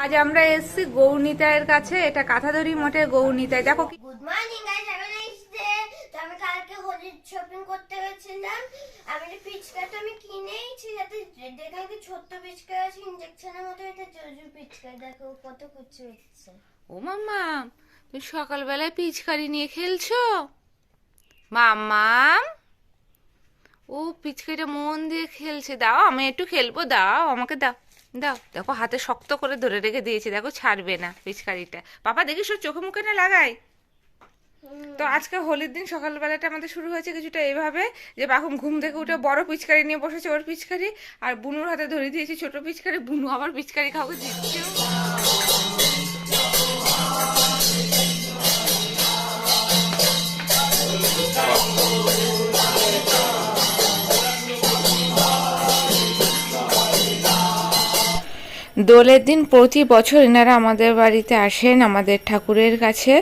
আজ আমরা এসেছি গৌরনীতায়ের কাছে। এটা কাঁথাধরি মঠের গৌরনীতায়। দেখো গুড মর্নিং গাইস, আমি এসেছি। তো আমি কালকে হোলির শপিং করতে গেছিলাম। আমি পিচকাটা আমি কিনেইছি, যাতে দেখলাম কি ছোট্ট পিচকা আছে ইনজেকশনের মতো। এটা জজু পিচকা, দেখো কত কিছু হচ্ছে। ও মাম্মা, তুমি সকালবেলায় পিচকারি নিয়ে খেলছো? মাম্মাম, ও পিচকারিটা মন দিয়ে খেলছে। দাও আমি একটু খেলবো, দাও আমাকে দাও। দাও, দেখো হাতে শক্ত করে ধরে রেখে দিয়েছি, দেখো ছাড়বে না পিচকারিটা। পাপা দেখিস ওর চোখে মুখে না লাগাই। তো আজকে হোলির দিন সকালবেলাটা আমাদের শুরু হয়েছে কিছুটা এইভাবে, যে এখন ঘুম থেকে উঠে বড় পিচকারি নিয়ে বসেছে, ওর পিচকারি, আর বুনুর হাতে ধরে দিয়েছি ছোট পিচকারি। বুনু আবার পিচকারি কাউকে দিচ্ছে। দোলের দিন প্রতি বছর এনারা আমাদের বাড়িতে আসেন আমাদের ঠাকুরের কাছে,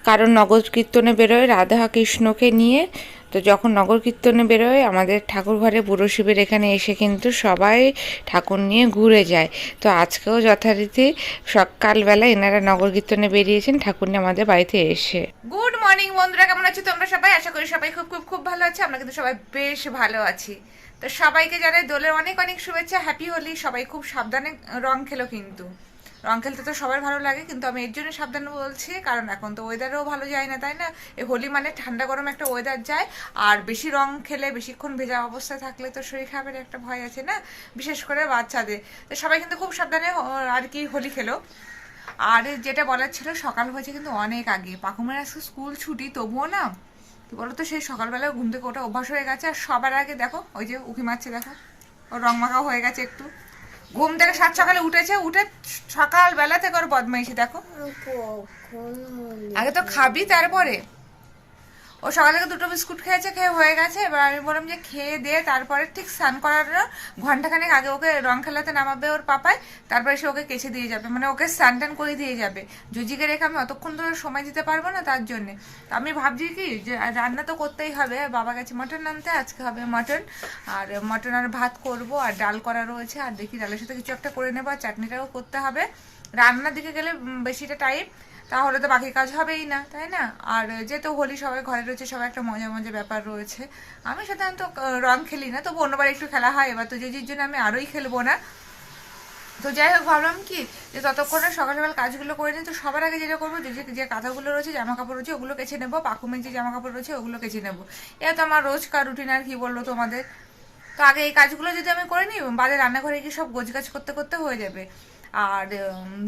কারণ নগর কীর্তনে বেরোয় রাধা কৃষ্ণকে নিয়ে। তো যখন নগর কীর্তনে বেরোয় আমাদের ঠাকুর ঘরে বুড়ো শিবের এখানে এসে কিন্তু সবাই ঠাকুর নিয়ে ঘুরে যায়। তো আজকেও যথারীতি সকালবেলা এনারা নগর কীর্তনে বেরিয়েছেন ঠাকুর নিয়ে আমাদের বাড়িতে এসে। গুড মর্নিং বন্ধুরা, কেমন আছো তোমরা সবাই? আশা করি সবাই খুব খুব খুব ভালো আছে। আমরা কিন্তু সবাই বেশ ভালো আছি। তো সবাইকে জানাই দোলের অনেক অনেক শুভেচ্ছা, হ্যাপি হোলি। সবাই খুব সাবধানে রং খেলো, কিন্তু রং খেলতে তো সবার ভালো লাগে, কিন্তু আমি এর জন্য সাবধানে বলছি কারণ এখন তো ওয়েদারও ভালো যায় না, তাই না? এই হোলি মানে ঠান্ডা গরম একটা ওয়েদার যায়, আর বেশি রং খেলে বেশিক্ষণ ভেজা অবস্থায় থাকলে তো শরীর খারাপের একটা ভয় আছে না, বিশেষ করে বাচ্চাদের। তো সবাই কিন্তু খুব সাবধানে আর কি হোলি খেলো। আর যেটা বলার ছিল, সকাল হয়েছে কিন্তু অনেক আগে। পাকুমের আজকে স্কুল ছুটি, তবুও না কি বলতো, সেই সকালবেলা ঘুম থেকে ওটা অভ্যাস হয়ে গেছে। আর সবার আগে দেখো ওই যে উঁকি মারছে, দেখো ওর রং মাখাও হয়ে গেছে একটু। ঘুম থেকে সাত সকালে উঠেছে, উঠে সকালবেলা থেকে ওর বদমাইশি দেখো। আগে তো খাবি তারপরে। ও সকালে দুটো বিস্কুট খেয়েছে, খেয়ে হয়ে গেছে। এবার আমি বললাম যে খেয়ে দিয়ে তারপরে ঠিক স্নান করার ঘন্টাখানেক আগে ওকে রং খেলাতে নামাবে ওর পাপায়, তারপরে সে ওকে কেচে দিয়ে যাবে, মানে ওকে স্নান টান করে দিয়ে যাবে। জুজিকে রেখে আমি অতক্ষণ ধরে সময় দিতে পারবো না, তার জন্যে। তো আমি ভাবছি কি যে রান্না তো করতেই হবে। বাবা গেছে মাটন আনতে, আজকে হবে মাটন। আর মাটন আর ভাত করব, আর ডাল করা রয়েছে, আর দেখি ডালের সাথে কিছু একটা করে নেবো, আর চাটনিটাও করতে হবে। রান্নার দিকে গেলে বেশিটা টাইম, তাহলে তো বাকি কাজ হবেই না, তাই না? আর যেহেতু হোলি সবাই ঘরে রয়েছে, সবাই একটা মজা মজা ব্যাপার রয়েছে। আমি সাধারণত রং খেলি না, তবু অন্যবার একটু খেলা হয়। এবার তো যে জন্য আমি আরোই খেলবো না। তো যাই হোক, ভাবলাম কি যে ততক্ষণে সকাল সকাল কাজগুলো করে নিই। তো সবার আগে যেটা করবো, যে কাঁথাগুলো রয়েছে, জামা কাপড় রয়েছে, ওগুলো কেচে নেবো। পাকুমের যে জামা কাপড় রয়েছে ওগুলো কেচে নেবো। এটা তো আমার রোজকার রুটিন, আর কি বললো তোমাদের। তো আগে এই কাজগুলো যদি আমি করে নিই, বাদে রান্নাঘরে গিয়ে সব গোছগাছ করতে করতে হয়ে যাবে। আর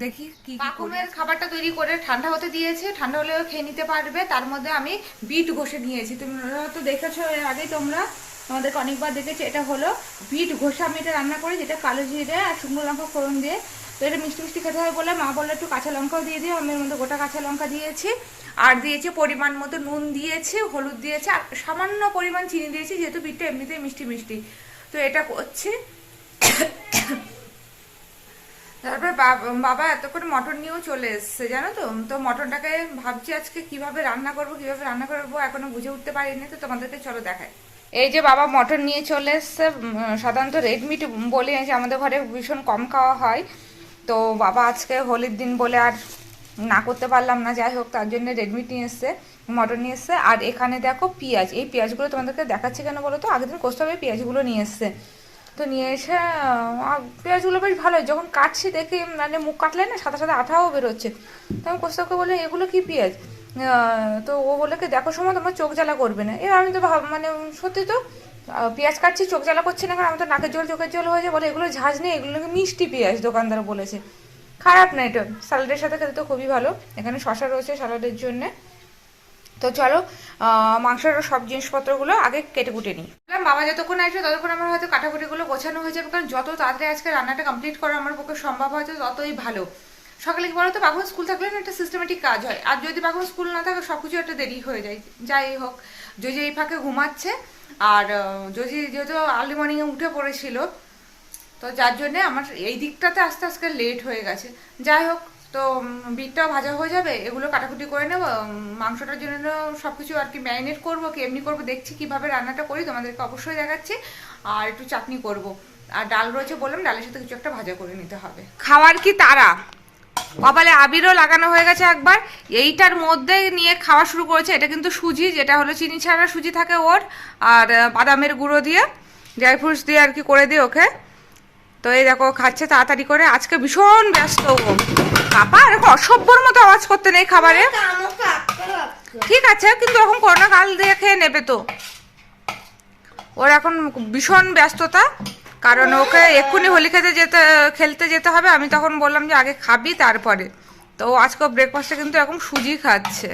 দেখি কি পাকুমের খাবারটা তৈরি করে ঠান্ডা হতে দিয়েছে, ঠান্ডা হলেও খেয়ে নিতে পারবে। তার মধ্যে আমি বিট ঘষে নিয়েছি, তুমি তো দেখেছো এর আগেই, তোমাদেরকে অনেকবার দেখেছি। এটা হলো বিট ঘষে আমি এটা রান্না করি, যেটা কালো জিরে আর শুকনো লঙ্কা ফোড়ন দিয়ে। তো এটা মিষ্টি মিষ্টি খেতে হয় বলে মা বললো একটু কাঁচা লঙ্কাও দিয়ে দিও। আমি এর মধ্যে গোটা কাঁচা লঙ্কা দিয়েছি, আর দিয়েছি পরিমাণ মতো নুন দিয়েছি, হলুদ দিয়েছি, আর সামান্য পরিমাণ চিনি দিয়েছি, যেহেতু বিটটা এমনিতেই মিষ্টি মিষ্টি। তো এটা করছি। তারপর বাবা এতক্ষণ মটন নিয়েও চলে এসছে, জানো তো। তো মটনটাকে ভাবছি আজকে কিভাবে রান্না করবো এখনো বুঝে উঠতে পারিনি। তো তোমাদেরকে চলো দেখাই। এই যে বাবা মটন নিয়ে চলে এসছে। সাধারণত রেড মিট বলে যে আমাদের ঘরে ভীষণ কম খাওয়া হয়। তো বাবা আজকে হোলির দিন বলে আর না করতে পারলাম না, যাই হোক তার জন্য রেড মিট নিয়ে এসছে, মটন নিয়ে এসছে। আর এখানে দেখো পেঁয়াজ, এই পেঁয়াজগুলো তোমাদেরকে দেখাচ্ছি কেন বলো তো, আগের দিন কষতে হবে পেঁয়াজগুলো নিয়ে এসছে। তো নিয়ে এসে পেঁয়াজগুলো বেশ ভালো, যখন কাটছি দেখি মানে মুখ কাটলে না সাথে সাথে আঠাও বেরোচ্ছে। তো আমি কোস্তাকে বলে এগুলো কি পেঁয়াজ? তো ও বলে কি দেখো সময় তোমার চোখ জ্বালা করবে না। এবার আমি তো মানে সত্যি তো পেঁয়াজ কাটছি, চোখ জ্বালা করছি না, কারণ আমি তো নাকের জল চোখের জল হয়ে যায়। বলে এগুলো ঝাঁজ নেই, এগুলো মিষ্টি পেঁয়াজ, দোকানদার বলেছে। খারাপ না, এটা স্যালাডের সাথে খেতে তো খুবই ভালো। এখানে শশা রয়েছে স্যালাডের জন্যে। তো চলো মাংসের সব জিনিসপত্রগুলো আগে কেটে কুটে নিই। বাবা যতক্ষণ আসবে ততক্ষণ আমার হয়তো কাটাকুটিগুলো গোছানো হয়ে যাবে, কারণ যত তাড়াতাড়ি আজকে রান্নাটা কমপ্লিট করা আমার পক্ষে সম্ভব হয়তো ততই ভালো। সকালে কি বলতো, বাবু স্কুল থাকলে না একটা সিস্টেমেটিক কাজ হয়, আর যদি বাবু স্কুল না থাকে সব কিছু একটা দেরি হয়ে যায়। যাই হোক, যদি এই ফাঁকে ঘুমাচ্ছে, আর যদি যেহেতু আর্লি মর্নিংয়ে উঠে পড়েছিল, তো যার জন্যে আমার এই দিকটাতে আস্তে আস্তে লেট হয়ে গেছে। যাই হোক, তো বিটটাও ভাজা হয়ে যাবে, এগুলো কাটাকুটি করে নেবো। মাংসটার জন্য সব কিছু আর কি ম্যারিনেট করবো, কি এমনি করবো দেখছি, কিভাবে রান্নাটা করি তোমাদেরকে অবশ্যই দেখাচ্ছি। আর একটু চাটনি করব, আর ডাল রয়েছে বললাম, ডালের সাথে কিছু একটা ভাজা করে নিতে হবে। খাওয়ার কি তারা, কপালে আবিরও লাগানো হয়ে গেছে একবার। এইটার মধ্যে নিয়ে খাওয়া শুরু করেছে। এটা কিন্তু সুজি, যেটা হলো চিনি ছাড়া সুজি থাকে ওর, আর বাদামের গুঁড়ো দিয়ে ড্রাই ফ্রুটস দিয়ে আর কি করে দিই ওকে। তো এই দেখো খাচ্ছে তাড়াতাড়ি করে। আজকে ভীষণ ব্যস্ত ও। কাপা এরকম অসভ্যর মতো আওয়াজ করতে নেই খাবারে। ঠিক আছে, কিন্তু এরকম করো না, কাল দিয়ে খেয়ে নেবে তো। ওর এখন ভীষণ ব্যস্ততা, কারণ ওকে এক্ষুনি হোলি খেলতে যেতে হবে। আমি তখন বললাম যে আগে খাবি তারপরে। তো আজকে ব্রেকফাস্টে কিন্তু এখন সুজি খাচ্ছে।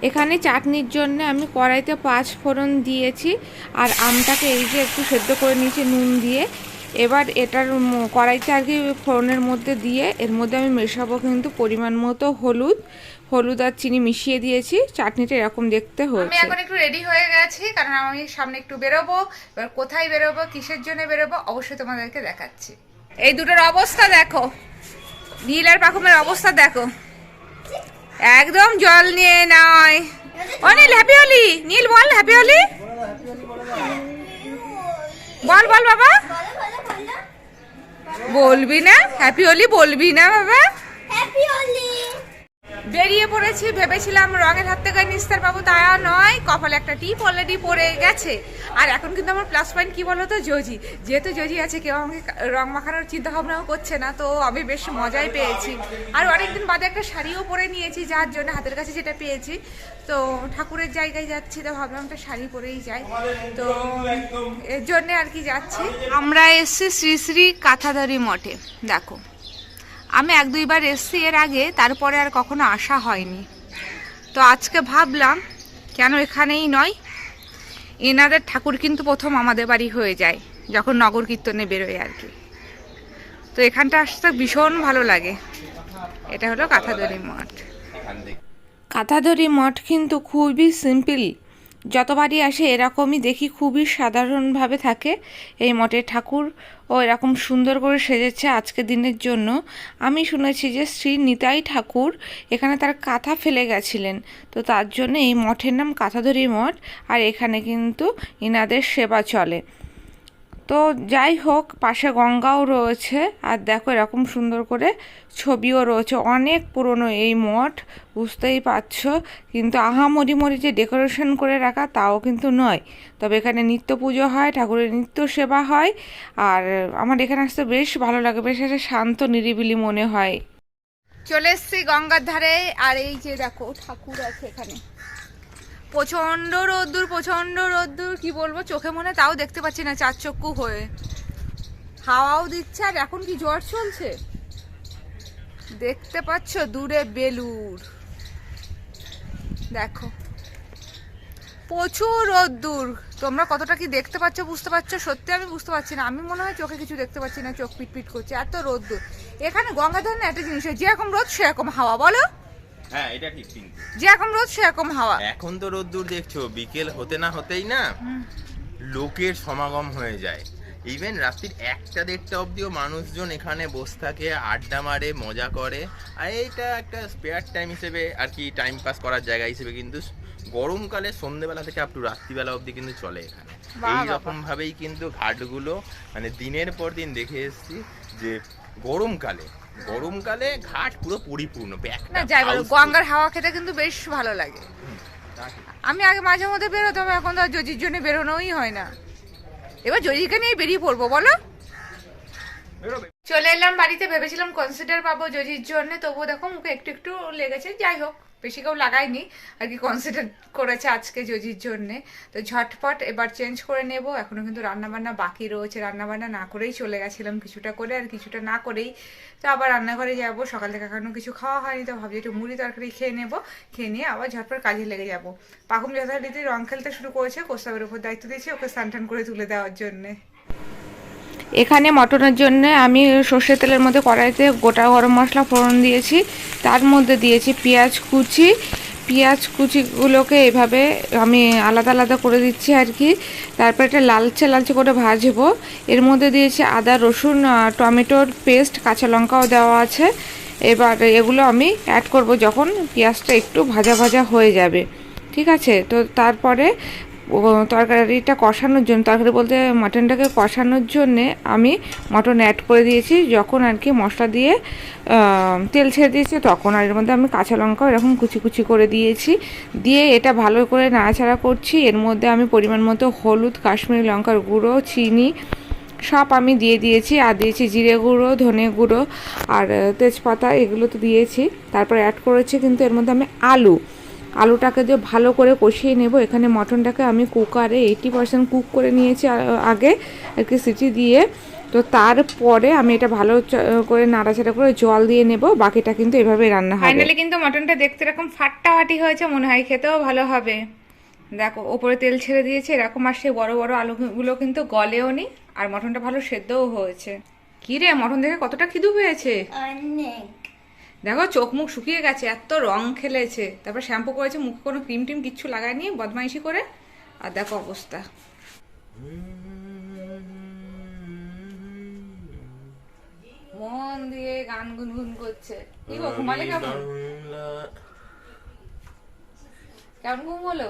এখানে চাটনির জন্য আমি কড়াইতে 5 ফোড়ন দিয়েছি, আর আমটাকে এই যে একটু সেদ্ধ করে নিয়েছি নুন দিয়ে। এবার এটার কড়াইতে আর কি ফোড়নের মধ্যে দিয়ে এর মধ্যে আমি মেশাবো কিন্তু পরিমাণ মতো হলুদ আর চিনি মিশিয়ে দিয়েছি। চাটনিটা এরকম দেখতে হয়েছে। আমি এখন একটু রেডি হয়ে গেছি, কারণ আমি সামনে একটু বেরোবো। এবার কোথায় বেরোবো, কিসের জন্য বেরোবো, অবশ্যই তোমাদেরকে দেখাচ্ছি। এই দুটোর অবস্থা দেখো, নীল আর পাখুমের অবস্থা দেখো, একদম জল নিয়ে নয়। ও নীল হ্যাপি হোলি, নীল বল হ্যাপি হোলি, বল বল বাবা। বলবি না হ্যাপি হোলি, বলবি না বাবা। হ্যাপি হোলি। বেরিয়ে পড়েছি, ভেবেছিলাম রঙের হাত থেকে নিস্তার পাবো, তা নয়। কপালে একটা টিপ অলরেডি পড়ে গেছে। আর এখন কিন্তু আমার প্লাস পয়েন্ট কি বলতো, জজি। যেহেতু জজি আছে, কেউ আমাকে রং মাখানোর চিন্তা ভাবনাও করছে না, তো আমি বেশ মজাই পেয়েছি। আর অনেকদিন বাদে একটা শাড়িও পরে নিয়েছি, যার জন্য হাতের কাছে যেটা পেয়েছি। তো ঠাকুরের জায়গায় যাচ্ছি, তো ভাবলাম একটা শাড়ি পরেই যাই, তো এর জন্য আর কি যাচ্ছি। আমরা এসছি শ্রী শ্রী কাঁথাধারী মঠে। দেখো, আমি 1-2বার এসছি এর আগে, তারপরে আর কখনো আসা হয়নি। তো আজকে ভাবলাম কেন এখানেই নয়, এনাদের ঠাকুর কিন্তু প্রথম আমাদের বাড়ি হয়ে যায় যখন নগর কীর্তনে বেরোয় আর কি। তো এখানটা আসতে ভীষণ ভালো লাগে। এটা হলো কাঁথাধারী মঠ। কাঁথাধারী মঠ কিন্তু খুবই সিম্পল। যতবারই আসে এরকমই দেখি, খুবই সাধারণভাবে থাকে এই মঠের ঠাকুর। ও এরকম সুন্দর করে সেজেছে আজকের দিনের জন্য। আমি শুনেছি যে শ্রী নিতাই ঠাকুর এখানে তার কাঁথা ফেলে গেছিলেন, তো তার জন্য এই মঠের নাম কাঁথাধারী মঠ। আর এখানে কিন্তু ইনাদের সেবা চলে। তো যাই হোক, পাশে গঙ্গাও রয়েছে, আর দেখো এরকম সুন্দর করে ছবিও রয়েছে। অনেক পুরনো এই মঠ, বুঝতেই পারছো। কিন্তু আহামরি যে ডেকোরেশন করে রাখা তাও কিন্তু নয়। তবে এখানে নিত্য পুজো হয়, ঠাকুরের নিত্য সেবা হয়। আর আমার এখানে আসতে বেশ ভালো লাগে, বেশ একটা শান্ত নিরিবিলি মনে হয়। চলে এসছি গঙ্গার ধারে, আর এই যে দেখো ঠাকুর আছে এখানে। প্রচন্ড রোদ্দুর, কি বলবো, চোখে মনে তাও দেখতে পাচ্ছি না, চারচক্ষু হয়ে। হাওয়াও দিচ্ছে, আর এখন কি ঝড় চলছে দেখতে পাচ্ছ দূরে বেলুর। দেখো প্রচুর রোদ্দুর। তোমরা কতটা কি দেখতে পাচ্ছ, বুঝতে পারছো? সত্যি আমি বুঝতে পারছি না। আমি মনে হয় চোখে কিছু দেখতে পাচ্ছি না, চোখ পিটপিট করছে, এত রোদ্দুর। এখানে গঙ্গাধর না একটা জিনিস হয়, যেরকম রোদ সেরকম হাওয়া, বলো? হ্যাঁ, এটা ঠিক। কিন্তু যেরকম রোদ সেরকম হাওয়া। এখন তো রোদ্দুর দেখছো, বিকেল হতে না হতেই না লোকের সমাগম হয়ে যায়। ইভেন রাত্রির 1টা-1.5টা অবধিও মানুষজন এখানে বসে থাকে, আড্ডা মারে, মজা করে। আর এইটা একটা স্পেয়ার টাইম হিসেবে আর কি, টাইম পাস করার জায়গা হিসেবে কিন্তু গরমকালে সন্ধ্যেবেলা থেকে আপ টু রাত্রিবেলা অবধি কিন্তু চলে এখানে। এইরকম ভাবেই কিন্তু ঘাটগুলো মানে দিনের পর দিন দেখে এসেছি যে গরমকালে ঘাট পুরো পরিপূর্ণ। না যাই বলো, গঙ্গার হাওয়া খেতে কিন্তু বেশ ভালো লাগে। আমি আগে মাঝে মধ্যে বেরোতাম, এখন তো জজির জন্য বেরোনোই হয় না। এবার জজিকে নিয়ে বেরিয়ে পড়বো, বলো? চলে এলাম বাড়িতে, ভেবেছিলাম কনসিডার পাবো জজির জন্য, তবুও দেখো মুখে একটু একটু লেগেছে। যাই হোক, বেশি কেউ লাগাইনি আর কি, কনসিডার করেছে আজকে জজির জন্যে। তো ঝটপট এবার চেঞ্জ করে নেব। এখনো কিন্তু রান্নাবান্না বাকি রয়েছে, রান্নাবান্না না করেই চলে গেছিলাম, কিছুটা করে আর কিছুটা না করেই। তো আবার রান্নাঘরে যাব, সকাল থেকে এখনো কিছু খাওয়া হয়নি, তো ভাবছি একটু মুড়ি তরকারি খেয়ে নেবো, খেয়ে নিয়ে আবার ঝটপট কাজে লেগে যাব। পাকুম যথারীতি রং খেলতে শুরু করেছে, কোস্তাবের উপর দায়িত্ব দিয়েছি ওকে স্নান টান করে তুলে দেওয়ার জন্যে। এখানে মটনের জন্য আমি সর্ষের তেলের মধ্যে কড়াইতে গোটা গরম মশলা ফোড়ন দিয়েছি, তার মধ্যে দিয়েছি পেঁয়াজ কুচিগুলোকে এভাবে আমি আলাদা আলাদা করে দিচ্ছি আর কি। তারপর এটা লালচে করে ভাজবো। এর মধ্যে দিয়েছি আদা রসুন টমেটোর পেস্ট, কাঁচা লঙ্কাও দেওয়া আছে। এবার এগুলো আমি অ্যাড করব যখন পেঁয়াজটা একটু ভাজা হয়ে যাবে, ঠিক আছে? তো তারপরে তরকারিটা কষানোর জন্য, তরকারি বলতে মাটনটাকে কষানোর জন্যে আমি মটন অ্যাড করে দিয়েছি। যখন আর কি মশলা দিয়ে তেল ছেড়ে দিয়েছি তখন, আর এর মধ্যে আমি কাঁচা লঙ্কা এরকম কুচি কুচি করে দিয়েছি। দিয়ে এটা ভালো করে নাড়াচাড়া করছি। এর মধ্যে আমি পরিমাণ মতো হলুদ, কাশ্মীরি লঙ্কার গুঁড়ো, চিনি সব আমি দিয়ে দিয়েছি। আর দিয়েছি জিরে গুঁড়ো, ধনে গুঁড়ো আর তেজপাতা, এগুলো তো দিয়েছি। তারপর অ্যাড করেছি কিন্তু এর মধ্যে আমি আলুটাকে দিয়ে ভালো করে কষিয়ে নেব। এখানে মটনটাকে আমি কুকারে 80% কুক করে নিয়েছি আগে আর কি, সিটি দিয়ে। তো তারপরে আমি এটা ভালো করে নাড়াচাড়া করে জল দিয়ে নেব। বাকিটা কিন্তু এভাবে রান্না হবে। ফাইনালি কিন্তু মটনটা দেখতে এরকম ফাটাফাটি হয়েছে, মনে হয় খেতেও ভালো হবে। দেখো ওপরে তেল ছেড়ে দিয়েছে এরকম, আর সেই বড় বড় আলুগুলো কিন্তু গলেও নি, আর মটনটা ভালো সেদ্ধও হয়েছে। কি রে, মটন দেখে কতটা খিদু পেয়েছে অনেক। দেখো, চোখ মুখ শুকিয়ে গেছে, এত রং খেলেছে। তারপর শ্যাম্পু করেছে, মুখে কোনো ক্রিম টিম কিচ্ছু লাগায়নি, বদমাইশি করে। আর দেখো অবস্থা। মন দিয়ে গান গুনগুন করছে। কি গো, ঘুমালে কেমন? কেমন ঘুম হলো?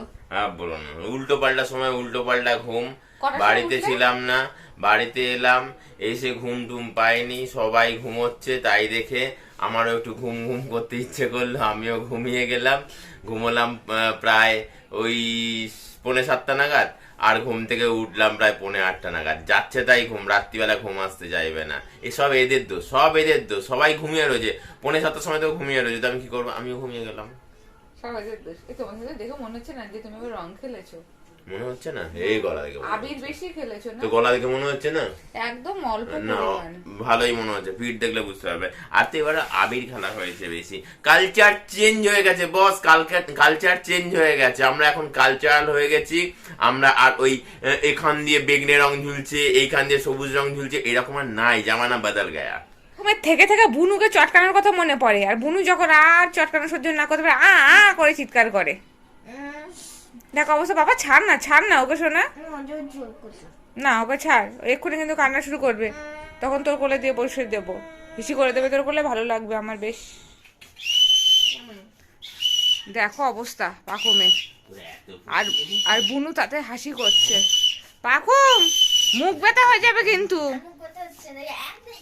বলো না, উল্টো পাল্টা সময় উল্টো পাল্টা ঘুম। কটার সময় বাড়িতে উঠলে? ছিলাম না, বাড়িতে এলাম, এসে ঘুম টুম পাইনি, সবাই ঘুমোচ্ছে, তাই দেখে আমারও একটু ঘুম ঘুম করতে ইচ্ছে করলো, আমিও ঘুমিয়ে গেলাম। ঘুমোলাম প্রায় ওই 7:45 নাগাদ, আর ঘুম থেকে উঠলাম প্রায় 7:45 নাগাদ। যাচ্ছে তাই ঘুম, রাত্রিবেলা ঘুম আসতে চাইবে না। এসব এদের দোষ, সব এদের দোষ। সবাই ঘুমিয়ে রয়েছে, 7:45 সময় তো ঘুমিয়ে রয়েছে, তো আমি কি করবো, আমিও ঘুমিয়ে গেলাম। সবাইদের দোষ। এই তোমাদের দেখে মনে হচ্ছে না যে তুমি আবার রং খেলেছো? মনে হচ্ছে না, এই গলা দেখে মনে আবির হচ্ছে। বেশি খেলেছো না? তো গলা দেখে মনে হচ্ছে না? একদম অল্প না, পরিমাণ। ভালোই মনে হচ্ছে, পিঠ দেখলে বুঝতে পারবে। আর তো এবার আবির খেলা হয়েছে বেশি। কালচার চেঞ্জ হয়ে গেছে বস, কালচার চেঞ্জ হয়ে গেছে। আমরা এখন কালচারাল হয়ে গেছি। আমরা আর ওই এখান দিয়ে বেগনে রং ঝুলছে, এইখান দিয়ে সবুজ রং ঝুলছে, এরকম আর নাই। জামানা বদল গয়া। তোমার থেকে থেকে বুনুকে চটকানোর কথা মনে পড়ে, আর বুনু যখন আর চটকানো সহ্য না করতে পারে আ করে চিৎকার করে। দেখো অবশ্য, বাবা ছাড় না ওকে, শোনা মজুর ঝোল করলাম। না, ওকে ছাড়। এক্ষুনি কিন্তু কান্না শুরু করবে, তখন তোর কোলে দিয়ে বসে দেবো, হিসি করে দেবে তোর কোলে, ভালো লাগবে আমার বেশ। দেখো অবস্থা পাকুমের। আর আর বুনু তাতে হাসি করছে। পাকুম, মুখ ব্যথা হয়ে যাবে কিন্তু। আমার কথা হচ্ছে না, একদম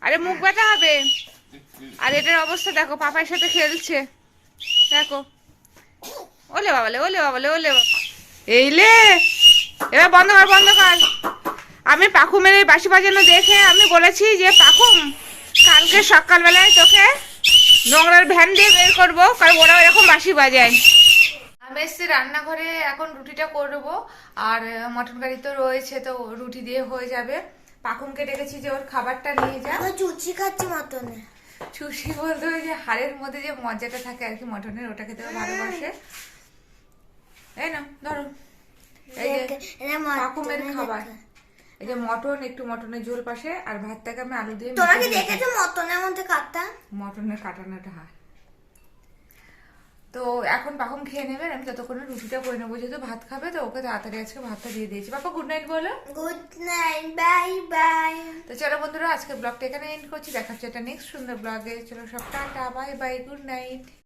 আরে মুখ ব্যথা হবে। আর এটার অবস্থা দেখো, পাপার সাথে খেলছে, দেখো। ওলে বাবালে, ওলে বাবালে, ওলে বাবা। এইলে, এবার বন্ধ কর। আমি পাখুমের এই বাঁশি বাজানো দেখে আমি বলেছি যে পাখুম, কালকে সকালবেলায় তোকে নোংরার ভ্যান দিয়ে বের করবো, কারণ ওরা এরকম বাঁশি বাজায়। আমি এসছি রান্নাঘরে, এখন রুটিটা করবো। আর মটন কারি তো রয়েছে, তো রুটি দিয়ে হয়ে যাবে। পাখুমকে ডেকেছি যে ওর খাবারটা নিয়ে যা। আমার চুচি খাচ্ছি মটনে। চুষি বলতে ওই যে হাড়ের মধ্যে যে মজাটা থাকে আর কি মটনের, ওটা খেতে ভালোবাসে। এই না ধরো, এই যে পাকুমের খাবার, এই যে মটন, একটু মটনের ঝোল পাশে, আর ভাতটাকে আমি আলু দিয়ে তোরা কি দেখেছো মটনের মধ্যে কাটা? মটনের কাটানোটা হয়। তো এখন পাকুম খেয়ে নেবে, আমি ততক্ষণে রুটিটা করে নেবো, যেহেতু ভাত খাবে, তো ওকে তাড়াতাড়ি আজকে ভাতটা দিয়ে দিয়েছি। পাপা গুড নাইট বলো। Good night, bye bye. তো চলো বন্ধুরা, আজকে ব্লগটা এখানে এন্ড করছি। দেখা হচ্ছে একটা নেক্সট সুন্দর ব্লগে। চলো সব tata, bye bye, good night.